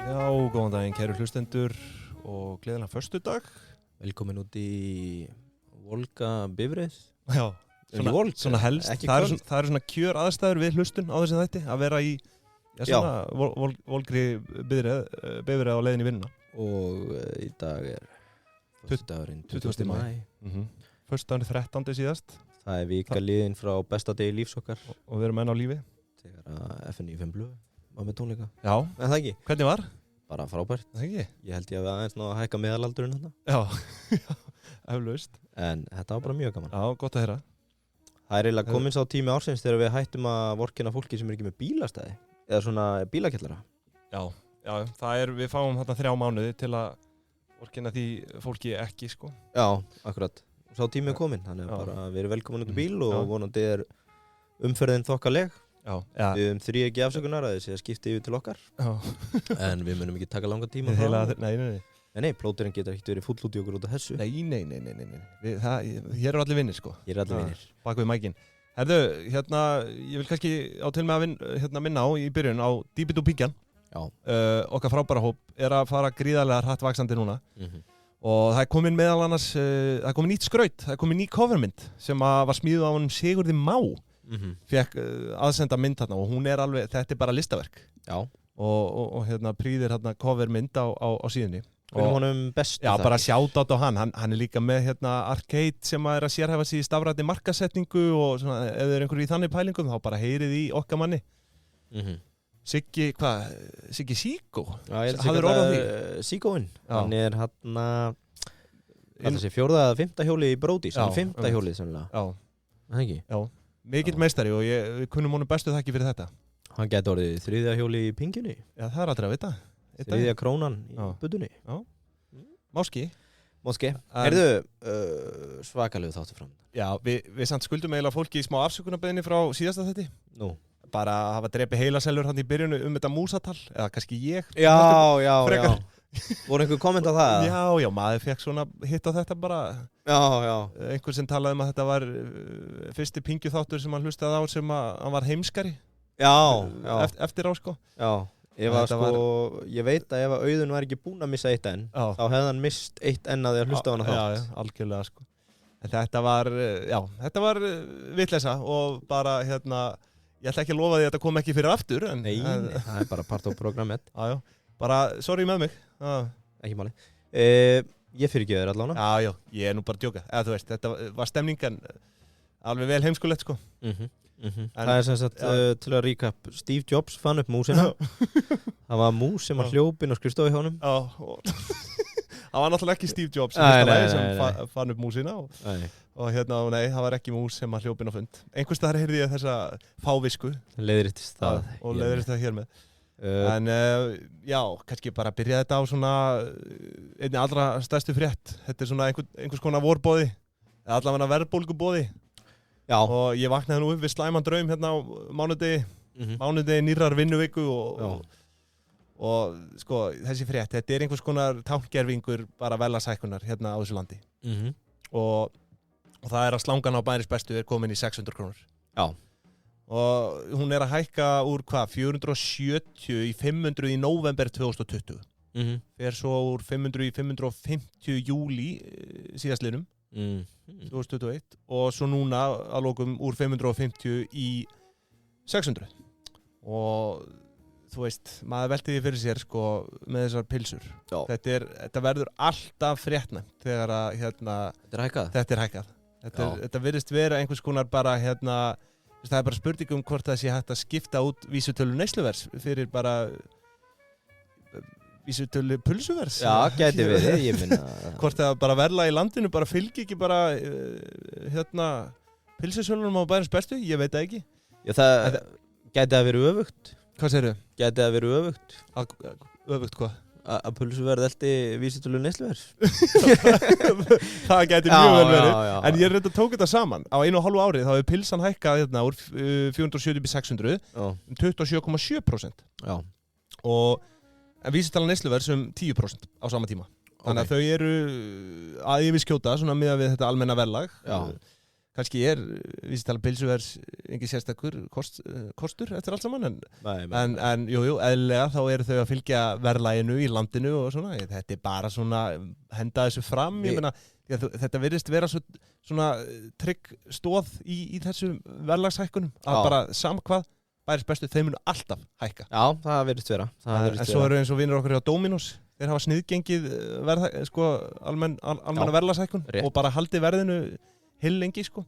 Já, góðan daginn kæru hlustendur og gleðilegan föstudag. Velkomin út í Volga Bifreið. Já, svona helst. Það eru svona kjör aðstæður við hlustun á þessi þætti að vera í volgri bifreið á leiðin í vinnuna. Og í dag föstudagurinn 20. maí. Föstudagurinn 13. síðast. Það vika liðin frá besta degi lífs okkar. Og við erum enn á lífi. Þegar FN95 Blöð var með tónleika. Já. En það ekki? Hvernig var? Bara frábært. Það ekki? Ég held ég að aðeins ná að hækka meðalaldurinn þarna. Já, eflaust. En þetta var bara mjög gaman. Já, gott að heyra. Það eiginlega kominn sá tími ársins þegar við hættum að vorkenna fólki sem ekki með bílastæði. Eða svona bílakjallara. Já, við fáum þarna 3 mánuði til að vorkenna því fólki ekki, sko. Já, akkurat. Og sá tími kominn, þannig að bara við erum velkomin út í bíl og vonandi umferðin þokkaleg. Já. Við höfum 3 ekki afsökunar að þessi að skipta yfir til okkar. Já. En við munum ekki taka langa tíma frá. Nei, plóterinn getur ekkert verið full út í okkur út af þessu. Nei. Hér eru allir vinnir, sko. Hér eru allir vinnir. Bak við mækinn. Herðu, ég vil kannski á til með að minna á í byrjun á Dýbit og Pingjan. Já. Okkar frábæra hóp að fara gríðarlega hratt vaxandi núna. Og það komin meðal annars, það komin nýtt skraut, það komin ný covermynd sem var smíðuð á honum Sigurði Má. Fekk aðsenda mynd þarna og hún alveg, þetta bara listaverk. Já. Og prýðir covermynd á síðunni. Hvernig honum bestu það? Já, bara shoutout á hann líka með Arcade sem að sérhæfa sig í stafrænni markasetningu og svona, ef þið einhverju í þannig pælingum þá bara heyrið í okkar manni. Siggi Síkó? Já, ég held að Síkóinn. Hann þessi 4. eða 5. hjóli í Bródís, hann 5. hjólið sannlega. Já. Það ekki? Já. Mikill meistari og við kunnum honum bestu þakki fyrir þetta. Hann gæti orðið 3. hjóli í Pingjunni. Já, það aldrei að vita. 3. krónan í Budunni. Já. Máski. Heyrðu, svakalegu þáttu fram. Já, við samt skuldum eiginlega fólki í smá afsökunarbeðinni frá síðasta þætti. Nú. Bara að hafa drepi heilaselur hann í byrjunu þetta músatal, eða kannski ég. Já. Voru einhver komment á það? Já, maður fekk svona hitt á þetta bara. Já. Einhver sem talaði að þetta var fyrsti Pingju þáttur sem hann hlustaði á sem að hann var heimskari. Já. Eftir á, sko. Já. Ég veit að ef að Auðun var ekki búinn að missa 1 enn, þá hefði hann mist 1 enn að því að hlusta á hana þátt. Já, algjörlega, sko. En þetta var vitleysa og bara, ég ætla ekki að lofa því að þetta kom ekki fyrir aftur. Nei, það bara part of programmet. Já. Bara, sorry með mig. Ekki máli. Ég fyrirgefi þér allavega. Já, ég nú bara að djóka. Eða þú veist, þetta var stemningan alveg vel heimskulegt, sko. Það sem sagt, til að recap, Steve Jobs fann upp músina. Það var mús sem var hljópinn og skrifstofi hjá honum. Já, það var náttúrulega ekki Steve Jobs sem fann upp músina. Og það var ekki mús sem var hljópinn á fund. Einhvers staðar heyrði ég þessa fávisku. Leiðréttist það. Og leiðréttist það hér með. En kannski bara byrja þetta á svona einni allra stærstu frétt. Þetta svona einhvers konar vorboði, allavega verðbólguboði. Já. Og ég vaknaði nú upp við slæman draum á mánudegi nýrrar vinnuviku og sko þessi frétt, þetta einhvers konar tákngervingur bara verðlagshækkunar á þessu landi. Og það að slangan á Bæris bestu komin í 600 krónur. Já. Og hún að hækka úr 470 í 500 í nóvember 2020. Fer svo úr 500 í 550 júlí síðastliðnum 2021 og svo núna að lokum úr 550 í 600. Og þú veist, maður velti því fyrir sér sko með þessar pilsur. Þetta verður alltaf fréttnæmt þegar að þetta hækkað. Þetta virðist vera einhvers konar bara það bara spurning hvort það sé hægt að skipta út vísitölu neysluvers fyrir bara vísitölu pulsuvers. Já, gæti verið, ég minna. Hvort það bara verðlag í landinu bara fylgi ekki bara pilsisölunum á Bæris bestu, ég veit það ekki. Já, það gæti að vera öfugt. Hvað segirðu? Gæti að vera öfugt. Öfugt hvað? Að pulsuverð eldi vísitölu neysluvers. Það gæti mjög vel verið. En ég reynda tók þetta saman. Á 1,5 árið þá hefur pilsan hækkað úr 470 upp í 600 27,7%. Já. En vísitala neysluvers 10% á sama tíma. Þannig að þau eru að yfirskjóta svona miðað við þetta almenna verðlag. Já. kannski vísitala pylsuvers engin sérstakur kostur eftir allt saman en jú, eðlilega þá eru þau að fylgja verðlaginu í landinu og svona, þetta bara svona henda þessu fram, ég meina þetta virðist vera svona trygg stóð í þessu verðlagshækkunum að bara samkvað bæris bestu, þeir munu alltaf hækka. Já, það virðist vera. En svo eru eins og vinur okkur hjá Dominos, þeir hafa sniðgengið almenna verðlagshækkun og bara haldið verðinu lengi sko.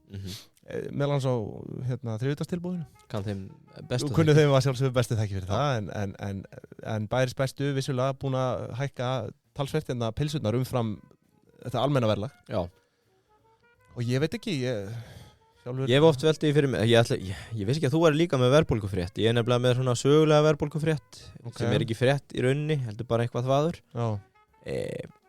Meðal hans á þriðjudagstilboðinu. Kann þeim bestu þekki. Kunnu þeim að sjálfsögðu bestu þekki fyrir það en bæris bestu vissulega búin að hækka talsvert pilsurnar umfram þetta almenna verðlag. Já. Og ég veit ekki, ég hef oft velt því fyrir mig, ég veist ekki að þú er líka með verðbólgufrétt, ég nefnilega með svona sögulega verðbólgufrétt sem ekki frétt í rauninni, heldur bara eitthvað þvaður.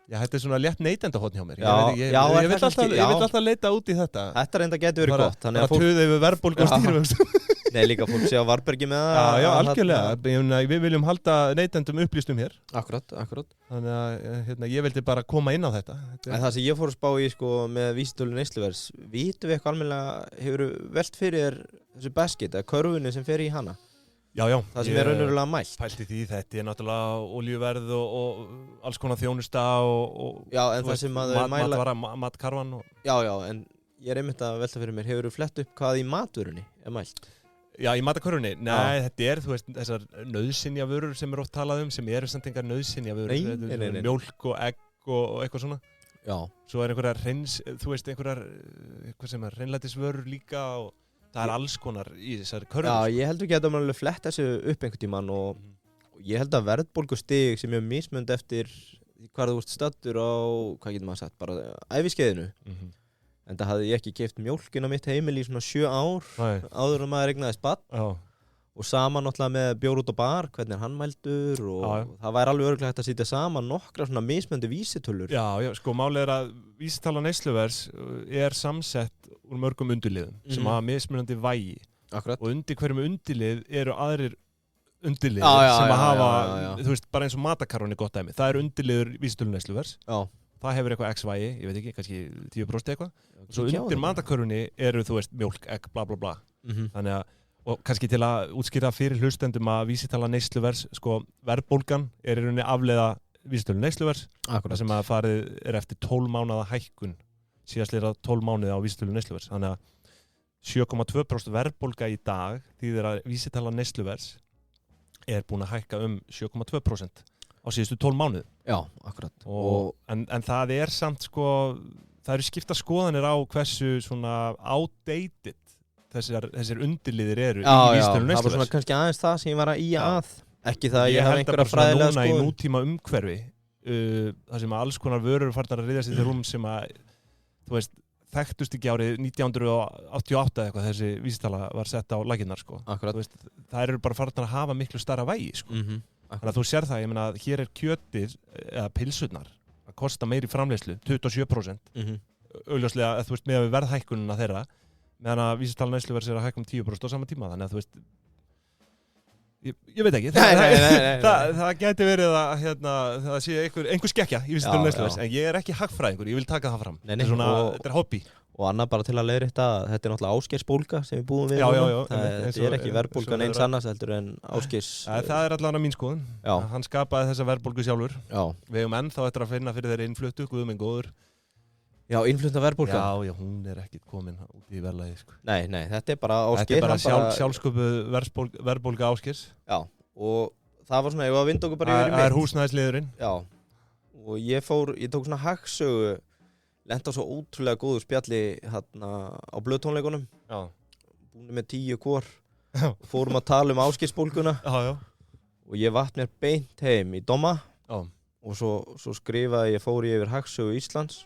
Já, þetta svona létt neytendahotn hjá mér. Ég vill alltaf leita út í þetta. Þetta reynda getur verið gott. Bara tuðið við verðbólgu og stýrivöxtum. Nei, líka fólk sé á Varbergi með það. Já, algjörlega. Við viljum halda neytendum upplýstum hér. Akkurat. Þannig að ég vildi bara koma inn á þetta. En það sem ég fór að spá í sko með vísitölu neysluverðs, vitum við eitthvað almennilega, hefur velt fyrir þessu basket eða körfunni sem fer í hana? Já. Það sem er raunverulega mælt. Pælti því, þetta náttúrulega olíuverð og alls konar þjónusta og já, en það sem að matvara, matkarfan Já, en ég er einmitt að velta fyrir mér, hefur þú flett upp hvað í matvörunni er mælt? Já, í matarkörfunni? Nei, þetta er, þú veist, þessar nauðsynjavörur sem oft talað sem eru samt engar nauðsynjavörur. Nei. Mjólk og egg og eitthvað svona. Já. Svo einhverjar eitthvað sem hreinlætisvörur líka og það alls konar í þessari körfu. Já, ég held ekki að það alveg flett þessu upp einhvern tímann og ég held að verðbólgustig sem er mismund eftir hvað þú ert staddur á, hvað getur maður sagt, bara æviskeiðinu. En það hafði ég ekki keypt mjólkin á mitt heimili í svona 7 ár áður en maður eignaðist barn. Og saman náttúrulega með bjór út á bar, hvernig hann mældur og það væri alveg örugglega hægt að sitja saman nokkra svona mismunandi vísitölur. Já, sko málið að vísitala neysluverðs er samsett úr mörgum undirliðum sem hafa mismunandi vægi. Akkurat. Og undir hverjum undirlið eru aðrir undirliðir sem hafa, þú veist, bara eins og matakarfan er gott dæmi. Það er undirliður vísitölu neysluverðs. Já. Það hefur eitthvað x vægi, ég veit ekki, kannski 10% eitthvað. Svo undir matakarfunni eru, þú veist, mjólk, egg, bla bla bla. Þannig að og kannski til að útskýra fyrir hlustendum að vísitala neysluvers, sko, verðbólgan er í rauninni afleiða vísitölu neysluvers. Það sem að farið er eftir 12 mánaða hækkun, síðastlega 12 mánuði á vísitölu neysluvers. Þannig að 7,2% verðbólga í dag þýðir að vísitala neysluvers er búin að hækka 7,2% á síðustu 12 mánuði. Já, akkurat. En það er samt, sko, það eru skipta skoðanir á hversu svona outdated þessir undirliðir eru í vísitölu neysluverðs. Það var svona kannski aðeins það sem ég var að ekki það að ég hafa einhverja fræðilega skoðun. Ég held að bara núna í nútíma umhverfi þar sem að alls konar vörur farnar að ryðjast í rúm sem að, þú veist, þekktust ekki árið 1988 eða eitthvað þessi vísitala var sett á laginnar, sko. Akkurat. Þú veist, það eru bara farnar að hafa miklu stærra vægi, sko. Þannig að þú sér það, ég meina, hér er kjötið eða pilsurnar að kosta meiri framleiðslu, 27%. Augljóslega, þú veist, með verðhækkunina þeirra meðan að vísitala neysluverðs er að hækka 10% á sama tíma, þannig að þú veist ég veit ekki það gæti verið að það sé einhver skekkja í vísitala neysluverðs, en ég er ekki hagfræðingur, ég vil taka það fram. Þetta er hobby. Og annað bara til að leiðrétta, þetta er náttúrulega Ásgeirsbólga sem við búum við. Þetta er ekki verðbólgan eins annars heldur en Ásgeirs. Það er allavega mín skoðun. Hann skapaði þessa verðbólgu sjálfur. Við eigum ennþá eftir að finna fyrir þeirri innfluttu, guð minn góður. Já, innflutta verðbólga. Já, hún er ekkert komin út í verðlagi, sko. Nei, þetta er bara Ásgeir. Þetta er bara sjálfsköpuð verðbólga Ásgeirs. Já, og það var svona, ég var að vinda okkur bara yfir í mitt. Það er húsnæðisliðurinn. Já, og ég tók svona hagsögu, lenti á svo ótrúlega góðu spjalli hérna á blöðtónleikunum. Já. Búin með 10 hvor. Fórum að tala Ásgeirsbólguna. Já. Og ég vatt mér beint heim í Doma. Já. Og svo skrifaði fór ég yfir hagsögu Íslands.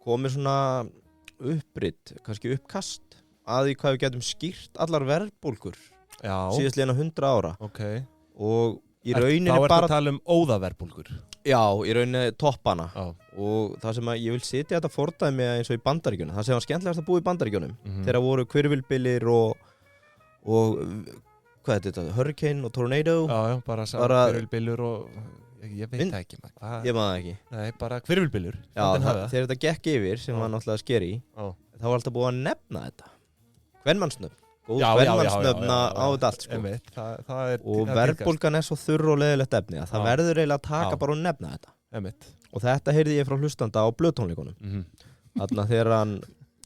Komið svona upprit, kannski uppkast að því hvað við getum skýrt allar verðbólgur síðastliðna 100 ára. Okay. Og í rauninni bara... Þá ertu að tala um óðaverðbólgur. Já, í rauninni toppana. Og það sem að ég vil setja þetta fordæmi eins og í Bandaríkjunum. Það sem var skemmtilegast að búa í Bandaríkjunum. Þegar voru hvirfilbyljir og hvað er þetta? Hurricane og tornado. Já, bara hvirfilbyljur og... Ég veit það ekki maður. Ég maður það ekki. Nei, bara hvirfilbyljur. Já, þegar þetta gekk yfir sem var náttúrulega scary. þá var alltaf búið að nefna þetta kvenmannsnöfn, góð kvenmannsnöfn á þetta allt sko. það og verðbólgan svo þurr og leiðilegt efni að það verður eiginlega að taka bara og nefna þetta og þetta heyrði ég frá hlustanda á blöðtónleikunum þarna þegar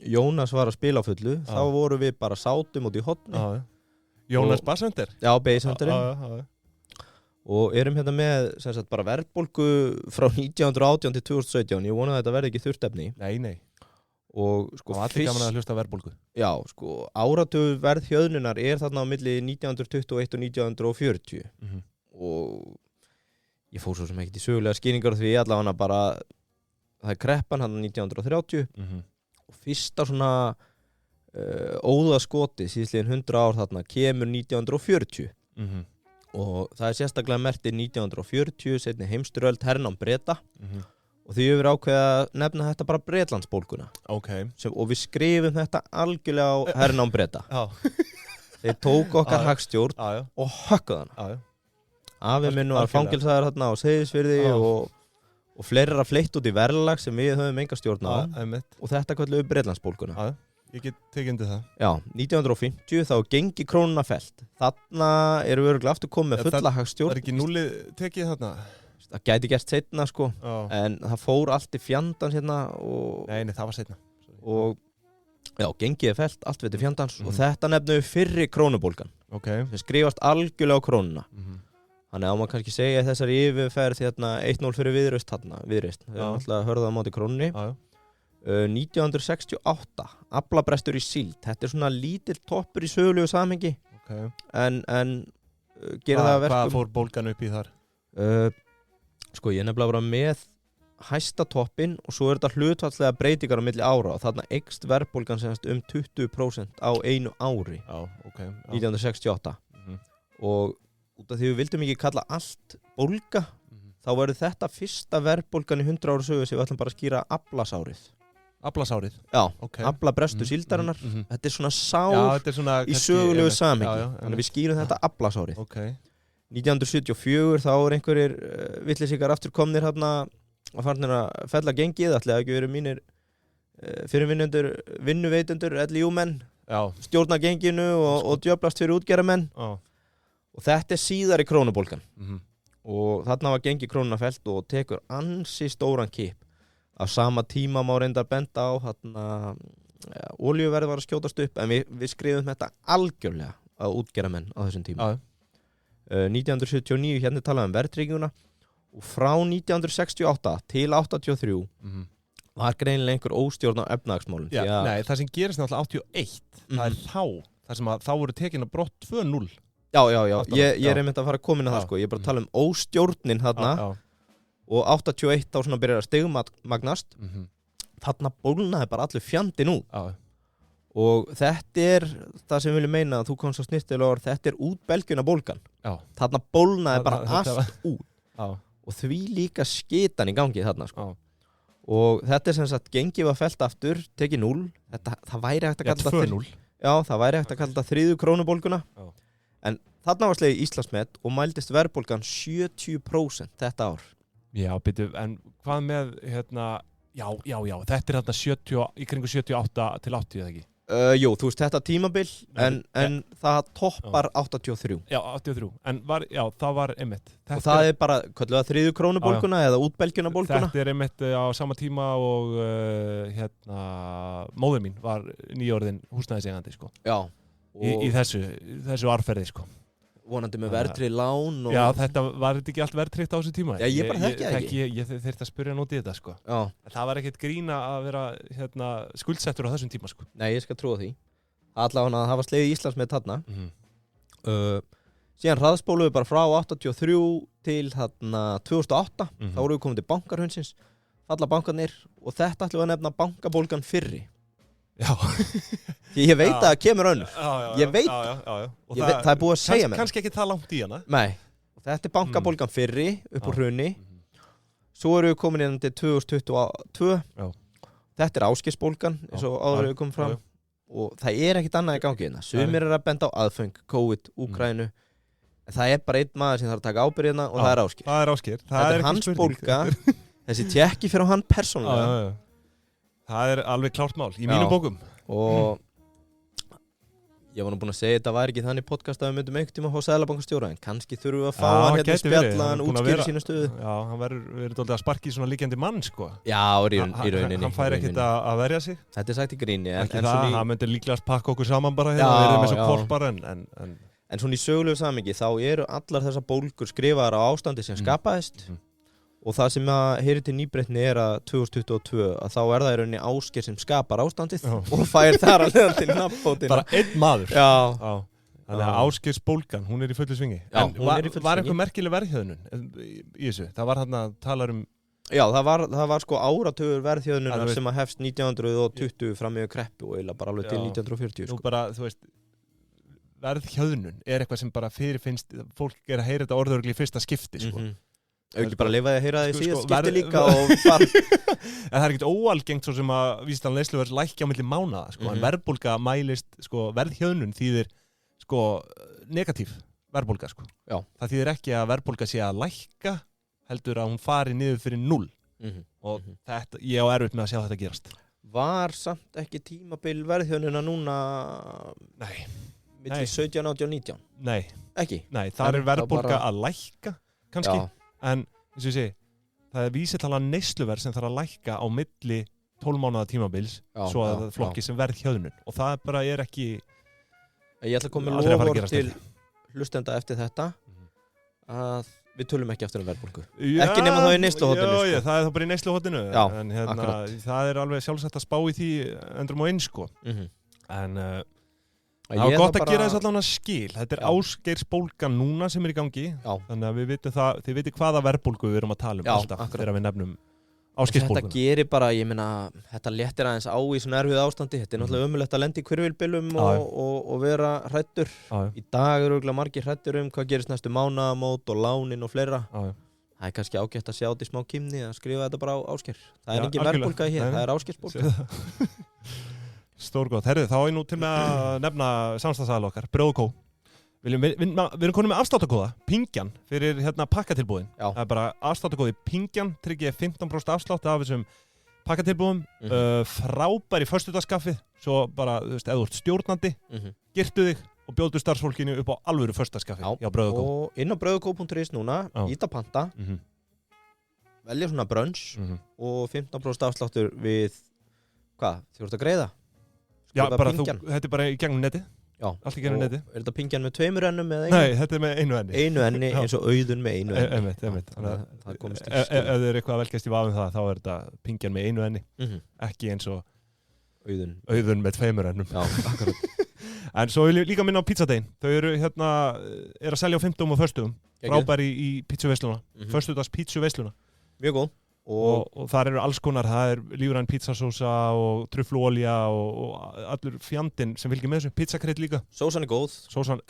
Jónas var að spila á fullu þá voru við bara sátum út í hotni Jónas Bassender? Já, Bassenderinn og erum hérna með sem sagt bara verðbólgu frá 1918 til 2017 ég vona að þetta verði ekki þurrt efni Nei og sko allir gaman að hlusta verðbólgu Já, sko áratugur verðhjöðnunar þarna á milli 1921 og 1940 og ég fór svo sem ekkert í sögulega skýringar því allavega bara það kreppan hann 1930 og fyrsta svona óðaskoti síðsliðin 100 ár þarna kemur 1940 og það sérstaklega merktið 1940 seinni heimsstyrjöld hernám Breta og því við ákveða að nefna þetta bara Bretlandsbólguna og við skrifum þetta algjörlega á hernám Breta þeir tók okkar hagstjórn og hökkuð hana afi minn var fangilsaður þarna á Seyðisfirði og fleira fleitt út í verðlag sem við höfum enga stjórn á og þetta kölluðu Bretlandsbólguna Ég get tekið undir það. Já, 1950 þá gengi krónuna fellt. Þarna erum við örugglega aftur komið með fulla hagstjórn. Það ekki núlið tekið þarna? Það gæti gerst seinna sko, en það fór allt í fjandans hérna og... Nei, það var seinna. Og já, gengið fellt, allt við til fjandans og þetta nefnum við fyrri krónubólgan. Sem skrifast algjörlega á krónuna. Þannig að maður kannski segja þessari yfirferð hérna 1-0 fyrir Viðreisn þarna, Viðreisn. Við erum alltaf að hörða á móti krónunni. 1968 aflabrestur í síld þetta svona lítill toppur í sögulegu samhengi en gera það að verkum Hvað fór bólgan upp í þar? Sko ég nefnilega bara með hæsta toppin og svo þetta hlutfallslega breytingar á milli ára og þarna eykst verðbólgan semst 20% á einu ári 1968 og út af því við vildum ekki kalla allt bólga þá verður þetta fyrsta verðbólgan í 100 ára sögu sem við ætlum bara að skýra aflasárið Aflasárið? Já, aflabrestur síldarinnar Þetta svona sár í sögulegu samhengi Þannig við skýrum þetta aflasárið 1974 þá einhverjir vitleysingar aftur komnir hérna að farnir að fella gengið ætli að ekki verið mínir fyrirvinnendur vinnuveitendur, LIU-menn stjórna genginu og djöflast fyrir útgerðarmenn og þetta síðari krónubólgan og þarna var gengi krónuna fellt og tekur ansi stóran kip á sama tíma má reyndar benda á olíuverð var að skjótast upp en við skrifum þetta algjörlega á útgerðarmenn á þessum tíma 1979 hérna talaðum verðtrygginguna og frá 1968 til 83 var greinilega einhver óstjórn á efnahagsmálum Nei, það sem gerist náttúrulega 81 það sem að þá voru tekin að brott 2-0 Já, ég einmitt að fara að koma inn að það sko ég bara tala óstjórnin þarna og 81 þá svona byrjar að stigmagnast þarna bólnaði bara allur fjandinn út og þetta það sem við viljum meina að þú komst á snirtilega þetta útbelgjuna bólgan þarna bólnaði bara allt út og því líka skitan í gangi þarna sko og þetta sem sagt gengið var fellt aftur tekið 0 það væri hægt að kalla það það væri hægt að kalla það þriðju krónubólguna en þarna var slegið Íslandsmet og mældist verðbólgan 70% þetta ár Já, byrju, en hvað með hérna, já, þetta þarna 70, í kringu 78 til 80 eða ekki? Jú, þú veist þetta tímabil en það toppar 83 Já, 83, en það var einmitt og það bara, kallu það þriðju krónubólguna eða útbelgjunabólguna Þetta einmitt á sama tíma og móðir mín var nýjórðin húsnæðiseigandi sko Já í þessu árferði sko vonandi með verðtryggð lán og... Já, var þetta ekki allt verðtryggt á þessu tíma? Já, ég bara þekki það ekki. Ég þurfti að spyrja nút í þetta, sko. Já. Það var ekkert grína að vera skuldsettur á þessum tíma, sko. Nei, ég skal trúa því. Allavega það var slegið Íslandsmet þarna. Síðan hraðspóluðu bara frá 83 til 2008. Þá voru við komið til bankarhundsins, falla bankarnir og þetta ætlum við að nefna bankabólgan fyrri. Já. Því ég veit að það kemur önnur ég veit það er búið að segja mér kannski ekki það langt í hana Nei, og þetta er bankabólgan fyrri upp á hruni svo erum við komin inn til 2022 þetta er áskisbólgan eins og áður við komum fram og það er ekkit annað í gangi hérna sumir að benda á aðföng, COVID, Úkraínu en það er bara einn maður sem þarf að taka ábyrgðina og það er Ásgeir það er hans bólga þessi tjekki fyrir hann persónulega Það alveg klárt mál í mínum bókum. Og ég var nú búinn að segja þetta var ekki þannig podcast að við myndum einhvern tíma að fá seðlabankastjóra en kannski þurfum við að fá hann hérna spjalla hann útskýri sína stöðu. Já, hann verður dálítið að sparki í svona líkjandi mann sko. Já, í rauninni. Hann fær ekkert að verja sig. Þetta sagt í gríni. Ekki það, hann myndir líklegast pakka okkur saman bara hérna og verður með svo kvolpar en svona í sögulegu samhengi þá eru allar þessar bólgur skrifaðar á ástandi sem skapaðist og það sem að heyri til nýbreytni að 2022 að þá það í rauninni Ásgeir sem skapar ástandið og fær þar að leiða til nafnbótina. Bara einn maður. Já. Þannig að Ásgeirs bólgan, hún í fullu svingi. Já, en var eitthvað merkileg verðhjöðnun í þessu? Það var hann að tala Já, það var sko áratugur verðhjöðnunar sem að hefst 1920 fram yfir kreppu og eiginlega bara alveg til 1940. Nú bara, þú veist, verðhjöðnun eitthvað sem bara fyrirfinnst, fólk að heyra þetta orðurugli í fyrsta skipti, sko. Ekki bara lifaði að heyra það í síðast skipti líka og bara En það ekkert óalgengt svo sem að vísitalan neysluverðs lækki á milli mánaða sko, en verðbólga mælist sko, verðhjöðnun þýðir sko negatív verðbólga sko. Já. Það þýðir ekki að verðbólga sé að lækka heldur að hún fari niður fyrir 0 og þetta, ég á erfitt með að sjá þetta gerast. Var samt ekki tímabil verðhjöðnuna núna milli 17, 18, 19? Nei. Ekki? Nei, það verðbólga bara að lækka kannski. Já. En eins og ég segi, það vísitalan neysluverð sem þarf að lækka á milli 12 mánaða tímabils svo að það flokki sem verðhjöðnun og það bara ekki Ég ætla að koma með loforð til hlustenda eftir þetta að við tölum ekki aftur verðbólgu. Ekki nema þá í neysluhotinu. Já, það þá bara í neysluhotinu en það alveg sjálfsagt að spá í því endrum og eins sko. En það var gott að gera þess allavega skil. Þetta Ásgeirs bólgan núna sem í gangi. Þannig að við vitum það, þið viti hvaða verðbólgu við erum að tala alltaf þegar við nefnum Ásgeirs bólguna. Þetta gerir bara, ég meina, þetta léttir aðeins á í svona erfið ástandi. Þetta náttúrulega ömurlegt að lenda í hvirfilbyljum og vera hræddur. Í dag eru örugglega margir hræddur hvað gerist næstu mánaðamót og lánin og fleira. Það kannski ágætt að sjá þetta í smá kímni að skrifa þetta bara á Ásgeir. Það engin verðbólga hér, það Ásgeirs bólga. Stórgótt. Herðu, þá nú til með að nefna samstagsaðal okkar, Brauð & Co. Við erum konum með afsláttakóða, Pingjan, fyrir pakkatilbúðin. Það bara afsláttakóði Pingjan, tryggir 15% afslátt af þessum pakkatilbúðum. Frábæri föstudagskaffið, svo bara, þú veist, ef þú ert stjórnandi, girtu þig og bjóðu starfsfólkinu upp á alvöru föstudagskaffi hjá Brauð & Co. Og inn á brauðco.is núna, íta panta, velja svona brunch og 15% afsláttur við, hvað, þú ert að greiða? Já, bara þetta bara í gegnum neti. Já. Allt í gegnum neti. Er þetta Pingjan með 2 ennum eða 1? Nei, þetta með 1 enni. 1 enni eins og Auðun með 1 enni. Einmitt. Það komist í skil. Ef þið eru eitthvað að velkjast í vafum það, þá er þetta Pingjan með 1 enni. Ekki eins og Auðun með 2 ennum. Já, akkurat. En svo vil ég líka minna á pizzadegin. Þau eru að selja á 5. og 1. Frábæri í pizzuveisluna. Föstudags pizzuveisluna. Mjög góð. Og þar eru alls konar, það lífræn pizzasósa og trufluolja og allur fjandinn sem fylgir með þessu, pizzakrydd líka. Sósan góð,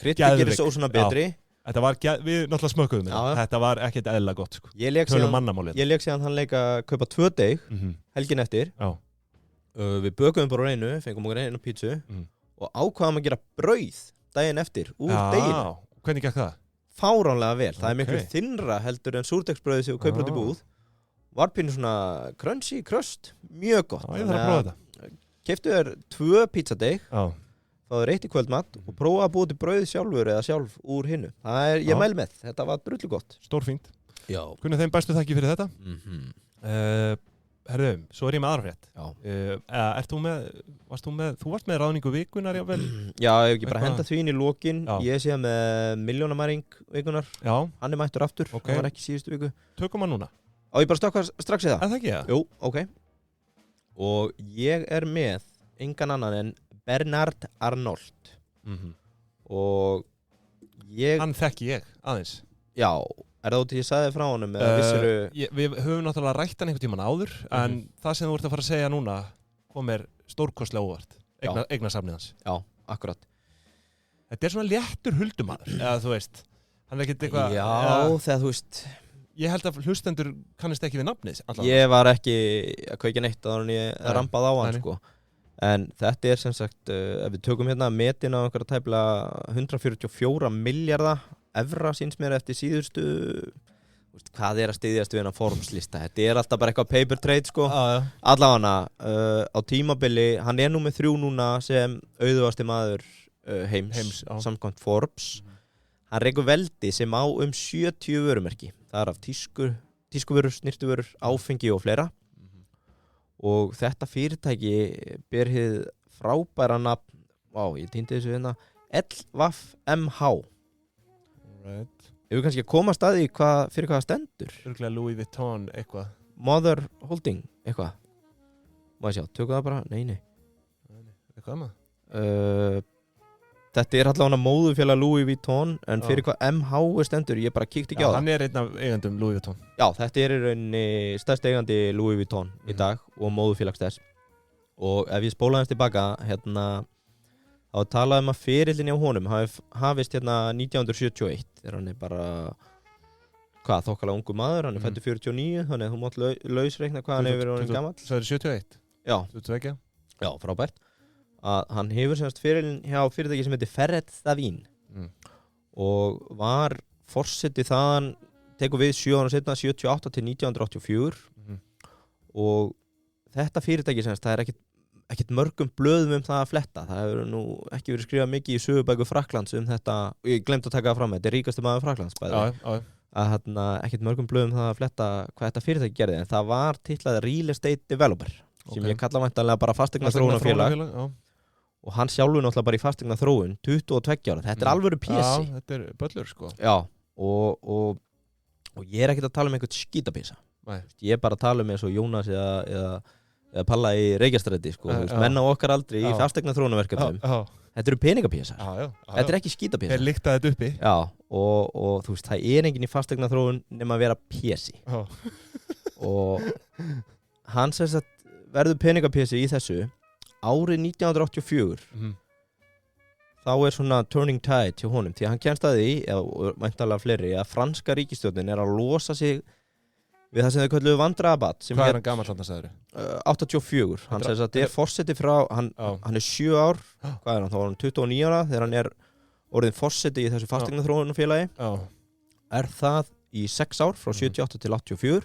kryddið gerir sósuna betri. Þetta var, við náttúrulega smökkuðum þetta var ekkert eðlilega gott sko. Ég leik síðan hann leika að kaupa 2 deg, helgin eftir. Við bökuðum bara einu, fengum okkur einu pizzu og ákvaðum að gera brauð daginn eftir, úr deginu. Hvernig gekk það? Fáránlega vel, það miklu þynnra heldur en súrdegsbrauðið sem við kaupum út í búð. Var pínu svona crunchy, kröst, mjög gott. Já, ég þarf að prófa þetta. Keyptu þér 2 pizzadeg, fáðu 1 í kvöldmat og prófa að búa til brauð sjálfur eða sjálf úr hinnu. Ég mæl með, þetta var drullu gott. Stórfínt. Já. Kunni þeim bestu þakki fyrir þetta. Herðu, svo ég með aðra frétt. Þú varst með ráðningu vikunar, jável? Já, ég hef ekki bara henda því inn í lokin. Ég sé með milljónamæring vikunar. Já. Hann mættur aftur, hann var ekki síðustu viku. Tökum hann núna. Á ég bara stökkva strax í það? Það ekki, já. Jú, ok. Og ég með engan annan en Bernard Arnault. Og Hann þekki ég, aðeins. Já, er það út í ég sagði frá honum? Við höfum náttúrulega rætt hann einhvern tímann áður, en það sem þú ert að fara að segja núna kom stórkostlega óvart. Eignasafnið hans. Já, akkurat. Þetta svona léttur huldumaður, eða þú veist. Hann ekkert eitthvað... Já, þegar þú veist... Ég held að hlustendur kannast ekki við nafnið. Ég var ekki að kveikja neitt áður en ég rampaði á hann sko. En þetta sem sagt, ef við tökum metin á einhverja tæplega 144 milljarða evra síns mér eftir síðustu hvað að styðjast við hennar Forbes-lista, þetta alltaf bara eitthvað paper trade sko, allavega á tímabili, hann nú með 3 núna sem auðugasti maður heims samkvæmt Forbes. Hann rekur veldi sem á 70 vörumerki, það af tískuvörur, snyrtivörur, áfengi og fleira. Og þetta fyrirtæki ber hið frábæra nafn, ég týndi þessu hérna, LVMH. Right. Ef við kannski að koma að staði fyrir hvað stendur. Örgulega Louis Vuitton eitthvað. Mother Holding eitthvað. Má ég sjá, tökum það bara? Nei. Eitthvað annað? Þetta allavega móðurfélag Louis Vuitton, en fyrir hvað MH stendur, ég bara kíkti ekki á það. Hann einn af eigandum Louis Vuitton. Já, þetta í rauninni stærst eigandi Louis Vuitton í dag og móðurfélags þess. Og ef ég spóla hans tilbaka, þá talaði að ferillinni á honum hafist 1971, þegar hann bara, þokkalega ungu maður, hann fæddur 49, þannig að þú mátt lausreikna hvað hann hefur verið orðinn gamall. Það 71? Já. 22? Já, frábært. Að hann hefur semast ferilinn hjá fyrirtæki sem heitir Ferret Stavin og var forseti þaðan, tekur við 7 ára setna, 78 til 1984 og þetta fyrirtæki semast, það ekkert mörgum blöðum það að fletta, það hefur nú ekki verið skrifað mikið í sögubæku Frakklands þetta, ég glemt að taka það fram, þetta ríkasti maður Frakklands að ekkert mörgum blöðum það að fletta hvað þetta fyrirtæki gerði, en það var titlað Real Estate Developer sem ég kalla væntanlega bara fasteignaþróunarfélag og hann sjálfur náttúrulega bara í fasteignaþróun 22 ára, þetta alvöru pjessi. Já, þetta böllur sko. Já, og ég ekkert að tala einhvern skítapísa. Ég bara að tala eins og Jónas eða Palla í Reykjastræti sko, menn á okkar aldrei í fasteignaþróunarverkefnum. Þetta peningapísar. Þetta ekki skítapísar. Þeir lykta þetta uppi. Já, og þú veist, það enginn í fasteignaþróun nema að vera pjessi. Og hann sem sagt verður peningapjessi í þessu árið 1984 þá svona turning tide hjá honum því að hann kemst að því, eða væntanlega fleiri, að franska ríkisstjórnin að losa sig við það sem þau kölluðu vandræðabat. Hvað hann gamall þarna sagður? 84. Hann segir að þetta forseti frá, hann 7 ár, hvað hann, þá var hann 29 ára þegar hann orðin forseti í þessu fasteignaþróunarfélagi. Það í 6 ár, frá 78 til 84.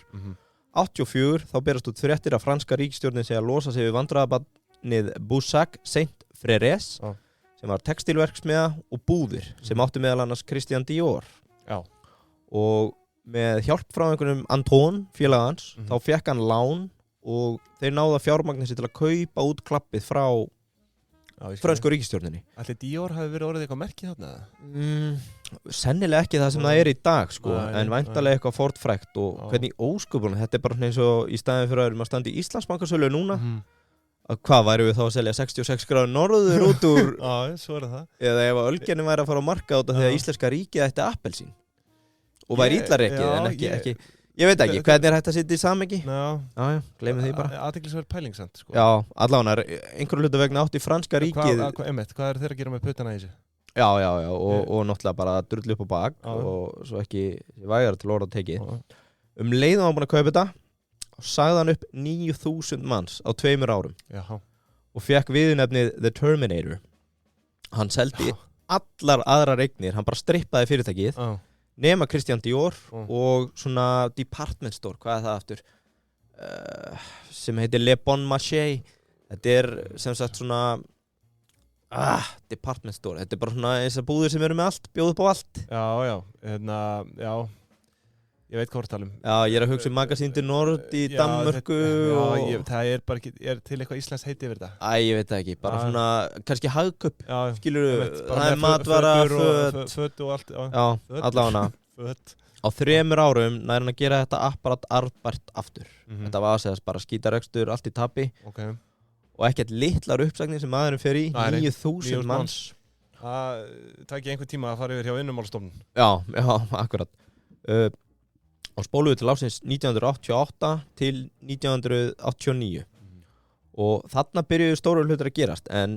84, þá berast út fréttir að franska ríkisstjórnin segja að losa sig við vandræðabatnið Boussac Saint-Frères sem var textilverksmiða og búðir sem átti meðal annars Christian Dior. Og með hjálp frá einhvernum Anton, félagans, þá fekk hann lán og þeir náðu að fjármagna sig til að kaupa út klappið frá frönsku ríkisstjórninni. Ætli Dior hafi verið orðið eitthvað merkið þarna? Sennilega ekki það sem það í dag sko, en væntanlega eitthvað fortfrækt og hvernig ósköpunum, þetta bara eins og í staðin fyrir að standa í Íslandsbankasölu núna að hvað væri við þá að selja 66 gráður norður út úr svo það. Eða ef að ölgernin væri að fara á markað út af því að íslenska ríkið ætti appelsín og væri illarekið en ekki ég veit ekki, hvernig hægt að sitja í samhengi? Já, gleymum því bara. Athyglisverð pæling samt sko. Já, allavega einhverju hluta vegna átti franska ríkið Hvað þeir að gera með puttana í þessu? Já, og náttúrulega bara drullu upp á bak og svo ekki vægar til orða tekið leiðum hann búin að kaupa þetta og sagði hann upp 9.000 manns á 2 árum. Og fekk viðurnefnið The Terminator. Hann seldi allar aðrar eignir, hann bara strippaði fyrirtækið nema Christian Dior og svona department store, hvað það aftur? Sem heitir Le Bon Marché. Þetta sem sagt svona department store. Þetta bara svona eins og búðir sem eru með allt, bjóð upp á allt. Já. Ég veit hvað þú ert að tala um. Já, ég að hugsa Magasin du Nord í Danmörku. Það bara ekki, til eitthvað íslensk heiti yfir þetta. Ég veit það ekki, bara svona, kannski hagköp, skilurðu, það matvara, föt og allt. Já, allavega. Á 3 árum nær hann að gera þetta apparat arðbært aftur. Þetta var að segja bara skítarekstur, allt í tapi. Og ekkert litlar uppsagnir sem maðurinn fer í, 9.000 manns. Það tæki einhver tíma að fara yfir hjá Vinnumálastofnun. Já, akkurat. Og spóluðu til ásins 1988 til 1989 og þarna byrjuðu stóru hlutir að gerast en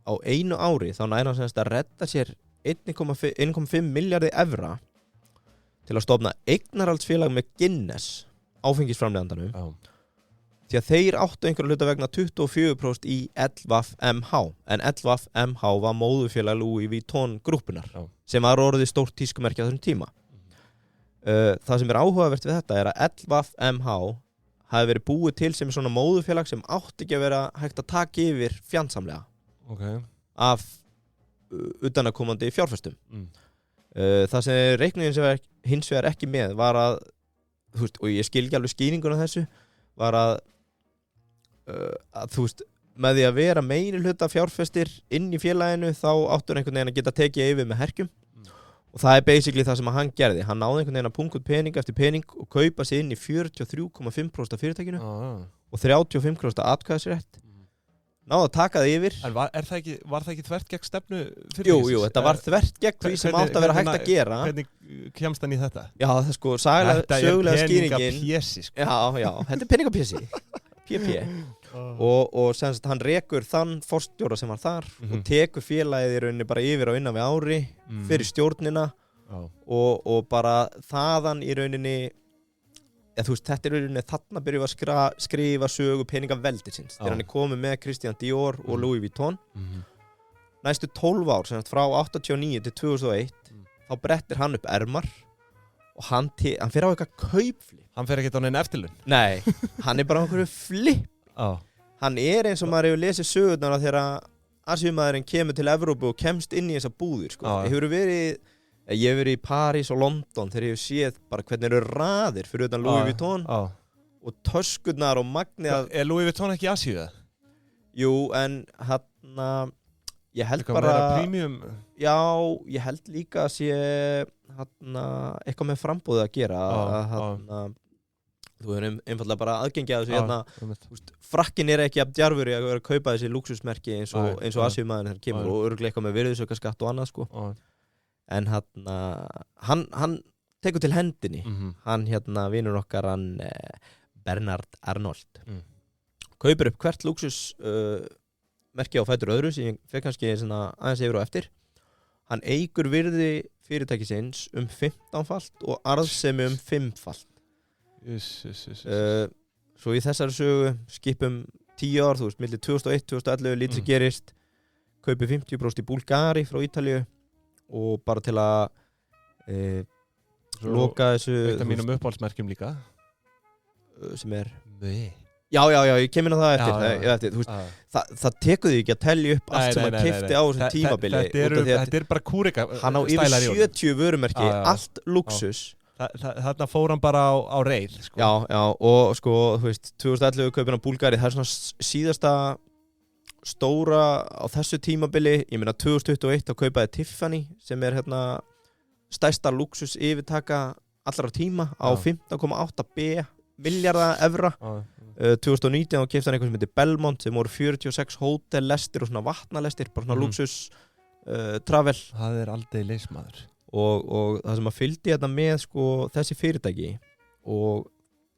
á einu ári þá nær hann semst að redda sér 1,5 milljarði evra til að stofna eignarhaldsfélag með Guinness áfengisframleiðandanum því að þeir áttu einhverju hluta vegna 24% í LVMH en LVMH var móðurfélag Louis Vuitton grúppunar sem var orðið stórt tískumerki á þessum tíma. Það sem áhugavert við þetta að LVMH hafi verið búið til sem svona móðurfélag sem átti ekki að vera hægt að taka yfir fjandsamlega af utanakomandi fjárfestum. Það sem reikningin hins vegar ekki með var að, þú veist, og ég skil ekki alveg skýringuna þessu, var að þú veist, með því að vera meirihluta fjárfestir inn í félaginu þá áttur einhvern veginn að geta tekið yfir með herkjum. Og það basically það sem hann gerði. Hann náði einhvern veginn að punga út pening eftir pening og kaupa sig inn í 43,5% af fyrirtækinu og 35% atkvæðisrétt. Náði að taka það yfir. En var það ekki þvert gegn stefnu fyrirtækisins? Jú, þetta var þvert gegn því sem átti að vera hægt að gera. Hvernig kemst hann í þetta? Já, það sko, sögulega skýringin. Þetta er peningapjesi, sko. Já, þetta er peningapjesi. PP. Og sem sagt hann rekur þann forstjóra sem var þar og tekur félagið í rauninni bara yfir á innan við ári fyrir stjórnina og bara þaðan í rauninni þú veist, þetta er í rauninni þarna byrjuð að skrifa sögu peningaveldisins þegar hann er komið með Christian Dior og Louis Vuitton næstu 12 ár sem sagt frá 89 til 2001 þá brettir hann upp ermar og hann fer á eitthvað kaupflip. Hann fer ekkert á neina eftirlaun? Nei, hann er bara á einhverju flip. Hann er eins og maður hefur lesið sögurnar þegar Asíumaðurinn kemur til Evrópu og kemst inn í þessa búðir, sko. Ég hef verið í París og London þegar ég hef séð bara hvernig eru raðir fyrir utan Louis Vuitton og töskurnar og magnið. Er Louis Vuitton ekki í Asíu? Jú, en ég held bara premium. Já, ég held líka að sé eitthvað með frambúðið að gera þú erum einfallega bara aðgengja þessu frakkin er ekki að djarfur í að vera að kaupa þessi lúksusmerki eins og Asíumaðurinn þegar kemur og örugglega eitthvað með virðisaukaskatt og annað sko. En hann tekur til hendinni hann vinur okkar hann Bernard Arnault kaupir upp hvert lúksusmerki á fætur öðru sem ég fekk kannski aðeins yfir og eftir. Hann eykur virði fyrirtækisins 15-falt og arðsemi 5-falt. Svo í þessari sögu skipum 10 ár, þú veist, milli 2001-2011 lítið sem gerist, kaupi 50% í Búlgari frá Ítalíu og bara til að loka þessu eitt af mínum uppáhaldsmerkjum líka sem er Já, ég kem inn á það eftir þú veist, það tekur því ekki að telja upp allt sem hann keypti á þessum tímabili Þetta er bara kúrika hann á yfir 70 vörumerki, allt luxus Þarna fór hann bara á reið sko. Já, og sko, þú veist 2011 kaupir hann Búlgari, það er svona síðasta stóra á þessu tímabili, ég meina 2021 þá kaupaði Tiffany sem er stærsta luxus yfirtaka allra tíma á 15,8 milljarða evra 2019 þá keypti hann eitthvað sem heitir Belmont sem voru 46 hótellestir og svona vatnalestir, bara svona luxus travel. Það er aldrei leysmaður og það sem að fylgdi með sko, þessi fyrirtæki og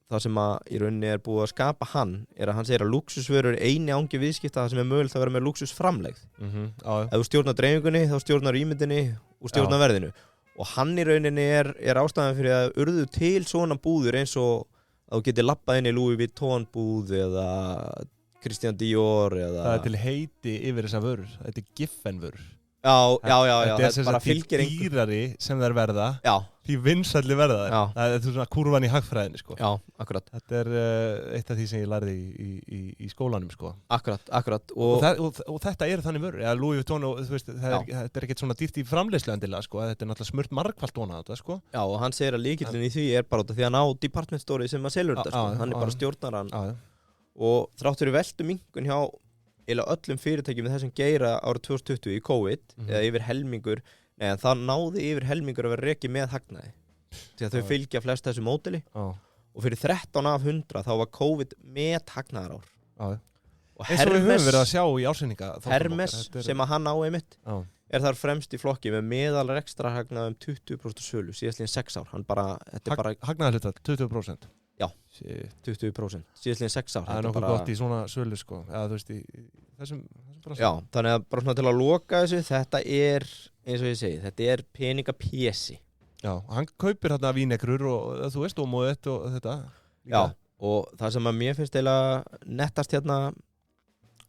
það sem að í rauninni er búið að skapa hann er að hann segir að luxusvörur er eini angi viðskipta það sem er mögulegt að vera með luxusframlegð ef þú stjórnar dreifingunni þá stjórnar ímyndinni og stjórnar verðinu og hann í rauninni er ástæðan fyrir að urðu til svona búður eins og að þú getur lappað inn í Louis Vuitton búð eða Christian Dior eða það er til heiti yfir þessa vörur, þetta er giffen vörur Já, þetta er bara fylgir dýrari sem þær verða því vinsælli verða þær það er svona kurvan í hagfræðinni sko. Já, akkurat Þetta er eitt af því sem ég lærði í skólanum sko. Akkurat og þetta er þannig vörur Louis Vuitton og þetta er ekkert svona dýrt í framleiðslu endilega sko. Þetta er náttúrulega smurt margfalt vona þetta sko. Já, og hann segir að lykillinn í því er bara út af því að hann á department store sem að selur þetta sko. Hann er bara stjórnar hann og þrátt fyrir veltumingun hjá eða öllum fyrirtækjum með þessum geira árið 2020 í COVID eða yfir helmingur, en það náði yfir helmingur að vera rekið með hagnaði því að þau fylgja flest þessu módeli og fyrir 13 af 100 þá var COVID með hagnaðar ár og eins og við höfum verið að sjá í ársynninga Hermes sem að hann á einmitt er þar fremst í flokki með meðal ekstra hagnað 20% sölu síðastliðin 6 ár hann bara, hagnaðarhluta 20%? Já, 20% síðastliðin 6 ár það er nokkuð gott í svona sölu sko. Eða, þú veist, í þessum Já, þannig að bara svona til að loka þessu þetta er, eins og ég segi, þetta er peningapjesi Já, hann kaupir hérna vínegrur og þú veist, og móðett og þetta Já, og það sem að mér finnst eiginlega nettast hérna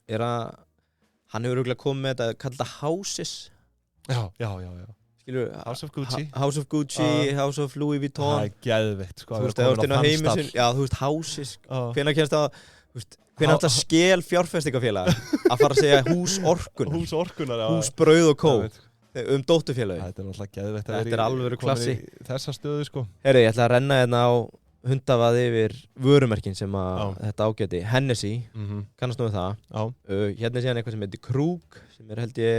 er að hann hefur örugglega komið með þetta kallað houses Já House of Gucci House of Louis Vuitton. Það geðveikt, sko. Þú veist, það er á heiminn sinn, já, þú veist, houses, hvenær kemst það, þú veist, hvenær alltaf skel fjárfestingafélag að fara að segja hús orkunar. Hús orkunar, já. Hús brauð og kó, dótturfélagi. Þetta er náttúrulega geðveikt Þetta er alvöru klassi. Þessa stöðu, sko. Herri, ég ætla að renna hérna á hundavaði yfir vörumerkin sem að þetta ágæti. Hennessy, kannast nú við það. Hérna er síðan eitthvað sem heitir Krug, sem er held ég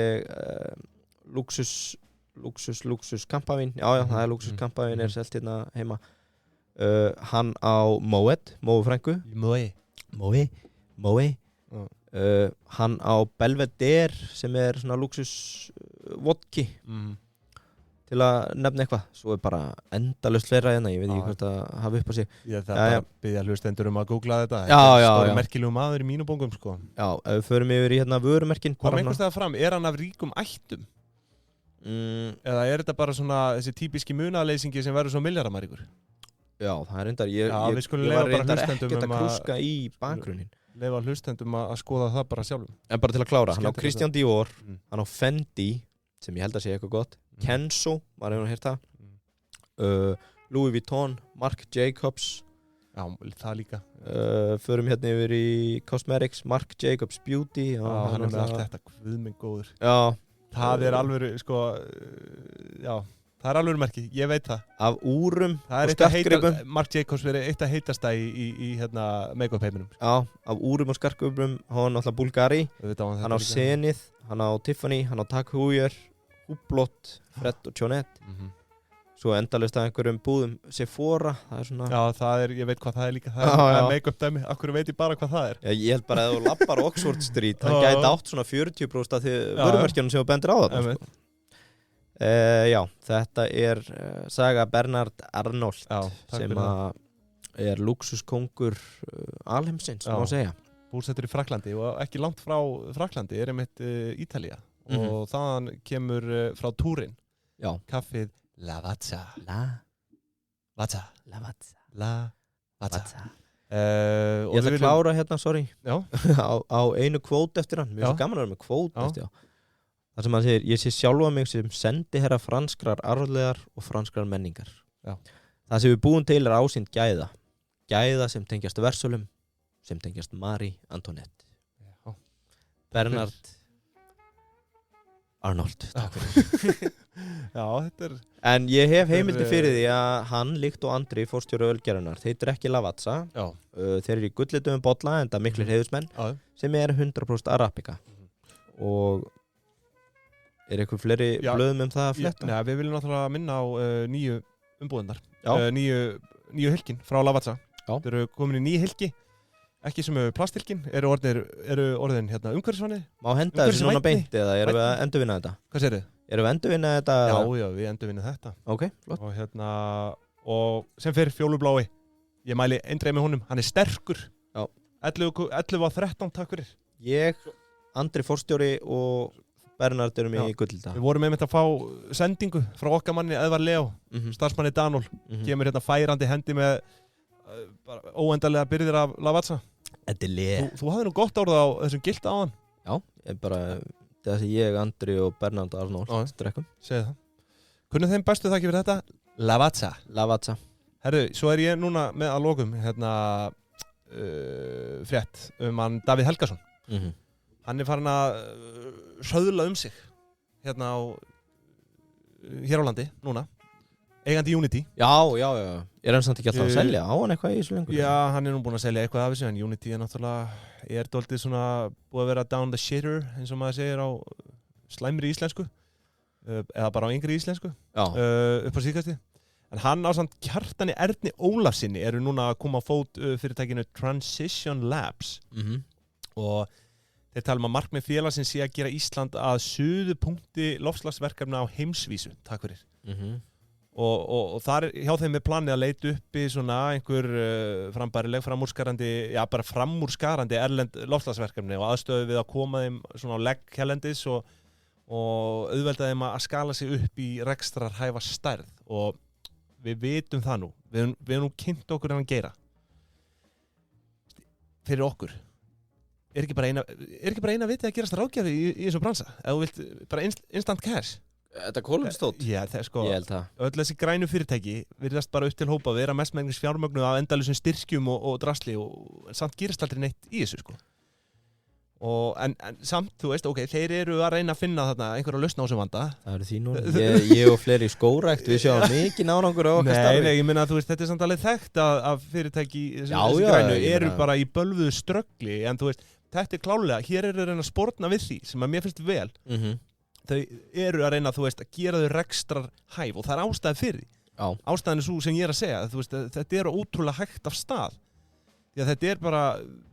Luxus kampavín, já, það er Luxus kampavín er selt hérna heima. Hann á Moet frængu. Moe. Hann á Belvedere sem er svona Luxus vodki. Til að nefna eitthvað. Svo er bara endalaust fleira hérna, ég veit ekki hvort að hafa upp á sig. Ég þarf bara að biðja hlustendur að googla þetta. Já. Stóri merkilegu maður í mínum bókum, sko. Já, ef við förum yfir í hérna vörumerkin. Kom einhvers staðar fram, er hann af ríkum ættum? Eða er þetta bara svona þessi típiski munaðleysingi sem verður svo milljarðamaríkur? Já, það er reyndar, ég var reyndar ekkert að krúska í bakgrunnin. Leyfa hlustendum að skoða það bara sjálfum. En bara til að klára, hann á Christian Dior, hann á Fendi, sem ég held að sé eitthvað gott, Kenzo, maður hefur heyrt það, Louis Vuitton, Marc Jacobs, já, það líka. Förum hérna yfir í Cosmetics, Marc Jacobs Beauty, hann er með allt þetta, guð minn góður. Já. Það er alveg, sko, já, það er alveg merki, ég veit það. Af úrum og skartgripum. Marc Jacobs verið eitt að heitasta í hérna make-up heiminum. Já, af úrum og skartgripum, hann á Bulgari, hann á Zenith, hann á Tiffany, hann á Tag Heuer, Hublot, Fred og Jonette. Svo endalaust að einhverjum búðum Sephora, það er svona... Já, það er, ég veit hvað það er líka, það er make-up dæmi, akkur veit ég bara hvað það er. Já, ég held bara að þú lappar Oxford Street, hann gæti átt svona 40% af því vörumerkjunum sem þú bendir á það. Sko. Já, þetta er saga Bernard Arnault, sem er luxuskóngur alheimsins, má segja. Búsettur í Fraklandi og ekki langt frá Fraklandi er einmitt Ítalía og þaðan kemur frá Túrin, kaffið Lavazza. Ég ætla að klára hérna, sorry. á einu kvót eftir hann. Mér er svo gaman að vera með kvót eftir hann. Það sem hann segir, ég sé sjálfa mig sem sendiherra franskrar arflegar og franskrar menningar. Það sem við búum til er ásýnd gæða. Gæða sem tengjast Versölum, sem tengjast Marie Antoinette. Bernard Arnault, takk fyrir. Já, þetta er... En ég hef heimildi fyrir því að hann, líkt og Andri, forstjóri ölgerðunar, þeir drekki Lavazza. Þeir eru í gullitum bolla, enda miklir heiðusmenn, sem er 100% Arabica. Og er eitthvað fleiri blöðum það að fletta? Nei, við viljum náttúrulega minna á nýju umbúðindar. Nýju hylkin frá Lavazza. Þeir eru komin í nýju hylki. Ekki sem plasthylkin, eru orðin hérna umhverfisvænni. Má henda þessu núna beint eða erum við að endurvinna þetta? Hvað segirðu? Erum við að endurvinna þetta? Já, við endurvinnum þetta. Ok, flott. Og hérna, og sem fyrir fjólublái, ég mæli eindreið með honum, hann er sterkur. Já. 11 á 13, takk fyrir. Ég, Andri forstjóri og Bernard erum í gullita. Við vorum einmitt að fá sendingu frá okkar manni Eðvar Leo, starfsmanni Danól, kemur hérna færandi hendi með bara óendanlega byrðir af Lavazza. Þetta er leið. Þú hafði nú gott orð á þessum gilda á hann. Já, ég bara, það sem ég, Andri og Bernard Arnault drekkum. Segðu það. Kunnum þeim bestu þakki fyrir þetta? Lavazza. Herru, svo er ég núna með að lokum hérna frétt hann Davíð Helgason. Hann er farin að söðla sig hérna hér á landi núna. Eigandi Unity. Já. Er hann samt ekki alltaf að selja á hann eitthvað í þessu lengur? Já, hann er nú búinn að selja eitthvað af þessu, en Unity er náttúrulega dálítið svona búið að vera down the shitter, eins og maður segir á slæmri íslensku, eða bara á yngri íslensku, upp á síðkastið. En hann á samt Kjartani Erni Ólafsinni eru núna að koma á fót fyrirtækinu Transition Labs. Og þeir tala um að markmið félagsins sé að gera Ísland að suðupunkti loftslagsverkefna á heimsvísu. Takk fyrir. Og þar hjá þeim er planið að leita uppi svona einhver frambærileg, bara framúrskarandi erlend loftslagsverkefni og aðstöðu við að koma þeim svona á legg hérlendis og auðvelda þeim að skala sig upp í rekstrarhæfa stærð. Og við vitum það nú, við erum nú kynnt okkur en að gera. Fyrir okkur. Er ekki bara eina vitið að gerast ráðgjafi í þessu bransa? Ef þú vilt bara instant cash? Þetta kólumstótt? Já, það sko, ég held það. Öll þessi grænu fyrirtæki virðast bara upp til hópa vera mestmegnis fjármögnuð af endalausum styrkjum og drasli og samt gerist aldrei neitt í þessu sko. En samt, þú veist, ok, þeir eru að reyna að finna þarna einhverja lausn á þessum vanda. Það eru því núna. Ég og fleiri skórækt, við sjáum mikið nárangur á okkar starfi. Nei, ég meina að þú veist, þetta er samt alveg þekkt að fyrirtæki þessi grænu eru bara í bölvuðu ströggli, en þú veist, þetta er klálega, hér eru að reyna að sportna við því sem að mér finnst vel. Þau eru að reyna, þú veist, að gera þau rekstrar hæf og það er ástæði fyrir því. Ástæðin er svo sem ég er að segja, þú veist, þetta er ótrúlega hægt af stað. Því að þetta er bara,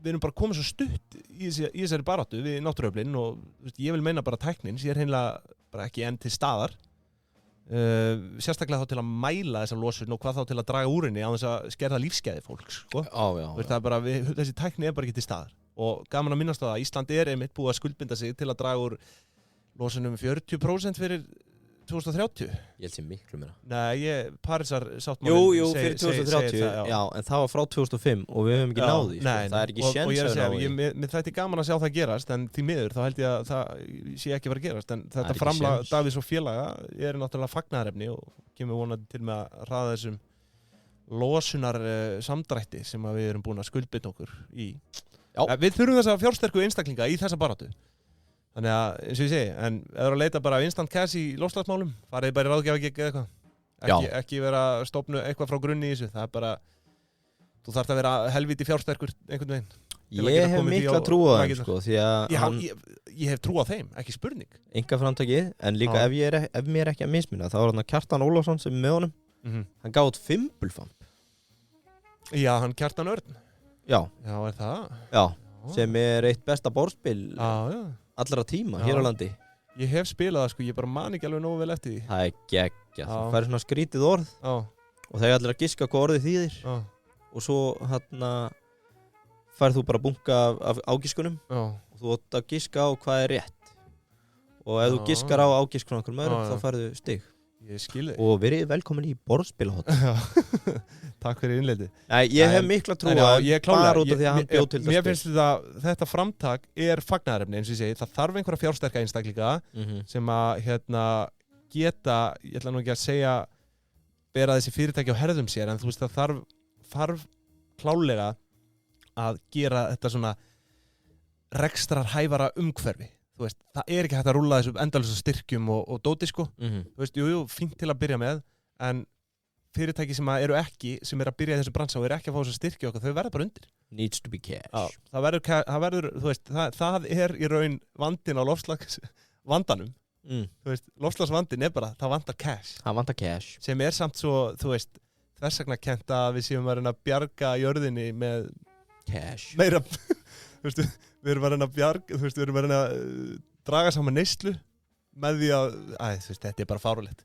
við erum bara komið svo stutt í þessari baráttu við náttúruöflin og veist, ég vil meina bara tæknin sé hreinlega bara ekki enn til staðar. Sérstaklega þá til að mæla þessa losun og hvað þá til að draga úr henni á þess að skerða lífsgæði fólks, sko. Veist, það er bara, þessi tækni er bara ekki til staðar. Og gaman að minnast á það, Ísland er einmitt búið að skuldbinda sig til að draga úr losunum 40% fyrir 2030. Ég held sem miklu meira. Nei, Parísar sáttmálinn Jú, fyrir 2030, já, en það var frá 2005 og við höfum ekki náð því, sko. Það er ekki séns að ná því. Mér þætti gaman að sjá það gerast, en því miður þá held ég að það sé ekki verið að gerast, en þetta framlag Davíðs og félaga er náttúrulega fagnaðarefni og kemur vonandi til með að hraða þessum losunar samdrætti sem við erum búin að skuldbinda okkur í. Við þurfum þessa fjársterku einstaklinga í þessa baráttu. Þannig að, eins og ég segi, en ef þú eru að leita bara af instant cash í loftslagsmálum, farið bara í ráðgjafagigg eða eitthvað. Ekki vera að stofna eitthvað frá grunni í þessu, það er bara, þú þarft að vera helviti fjársterkur einhvern veginn. Ég hef mikla trú á þeim, sko, því að ég hef trú á þeim, ekki spurning. Einkaframtakið, en líka ef mér ekki að mismuna, þá var hann Kjartan Ólafsson sem með honum, hann gáði fimbulfamb. Já, hann Kjartan Örn. Já, er það? Já, sem er eitt besta borðspil. Allra tíma hér á landi. Ég hef spilað það, sko, ég bara man ekki alveg nógu vel eftir því. Það er geggjað, þú færir svona skrítið orð og þegar allir að giska hvað orðið þýðir og svo færð þú bara bunka af ágiskunum og þú átt að giska á hvað er rétt og ef þú giskar á ágisk frá einhverjum öðrum þá færðu stig. Ég skil þig. Og verið velkomin í borðspilahot. Takk fyrir innleiti. Nei, ég hef mikla trú að bara út af því að hann bjóð til þetta spil. Mér finnst þetta framtak er fagnaðarefni, eins og ég segi. Það þarf einhverja fjársterka einstaklinga sem að geta, ég ætla nú ekki að segja bera þessi fyrirtæki á herðum sér, en þú veist það þarf klálega að gera þetta svona rekstrarhæfara umhverfi. Þú veist, það er ekki hægt að rúlla þessu endalausum styrkjum og dóti, sko. Þú veist, jú, fínt til að byrja með, en fyrirtæki sem eru ekki, sem er að byrja í þessu bransa og eru ekki að fá þessu styrki okkar, þau verða bara undir. Needs to be cash. Það verður, þú veist, það er í raun vandinn á loftslagsvandanum. Þú veist, loftslagsvandinn er bara, það vantar cash. Það vantar cash. Sem er samt svo, þú veist, þversagnakennt að við séum að reyna að bjarga jörðinni með cash. Meira, þú veist, við erum að reyna að bjarga, þú veist, við erum að reyna að draga saman neyslu með því að, þú veist, þetta er bara fárulegt.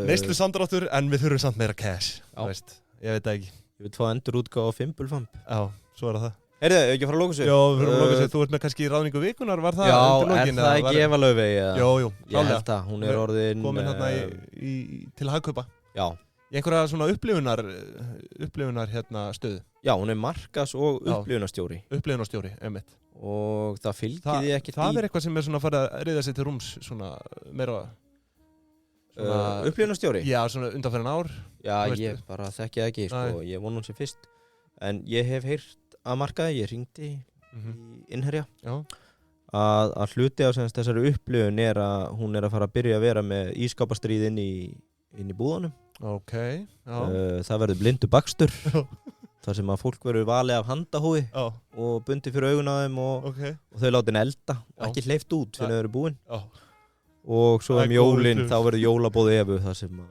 Neyslu samdráttur, en við þurfum samt meira cash, þú veist, ég veit það ekki. Ég vil fá endur útgáfa á fimbulfamb. Já, svo er það. Heyrðu, ekki að fara að lóka sig? Jó, við fyrir að lóka sig, þú ert með kannski ráðningu vikunar, var það? Já, er það ekki Eva Laufey? Jú, ég held það, hún er orðin komin hérna til að hagkaupa. Já. Í einhverja svona upplifunar stöðu. Já, hún er markas- og upplifunarstjóri. Upplifunarstjóri, einmitt. Og það fylgir því ekki það er eitthvað sem er svona farið að reyða sig til rúms svona meira upplifunarstjóri? Já, svona undanferðin ár. Já, ég bara þekki það ekki, sko, ég vona hún sem fyrst. En ég hef heyrt að markaði, ég hringdi í Innherja að hluti af þessari upplifun er að hún er að fara að byrja að vera með ískapastríð inn í búðanum. Ok, já. Það verður blindu bakstur þar sem að fólk verður valið af handahói og bundið fyrir augun á þeim og þau látin elda og ekki hleypt út fyrir þau eru búin og svo jólin þá verður jólabóð Evu þar sem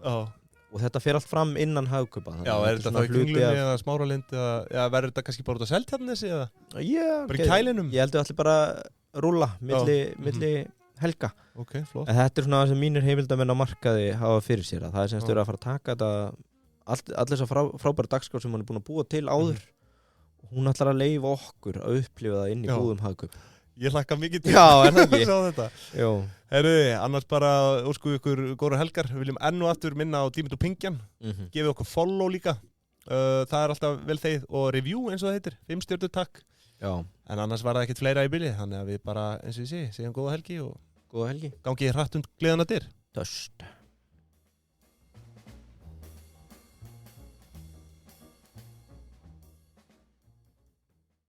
og þetta fer allt fram innan hagkaupa. Já, er þetta þá í Kringlunni eða Smáralind eða verður þetta kannski bara út á Seltjarnarnesi eða bara í kælinum? Ég held að allir bara rúlla milli helga. Ok, flott. En þetta er svona sem mínir heimildamenn á markaði hafa fyrir sér að það er semst verið að fara að taka þetta allir þessar frábæra dagskrá sem hann er búin að búa til áður og hún ætlar að leyfa okkur að upplifa það inn í búðum hagkaup. Ég hlakka mikið til er það ekki? Sjá þetta. Jó. Herruði, annars bara ósku ykkur góðar helgar. Við viljum enn og aftur minna á Dímit og Pingjan. Gefið okkur follow líka. Það er alltaf vel þegið og review eins og það heitir. 5 stjörnur takk. Já. En annars var það ekkert fleira í bili. Þannig að við bara, eins og ég sé, segjum góða helgi og góða helgi. Gangi hratt gleðana dyr. Töst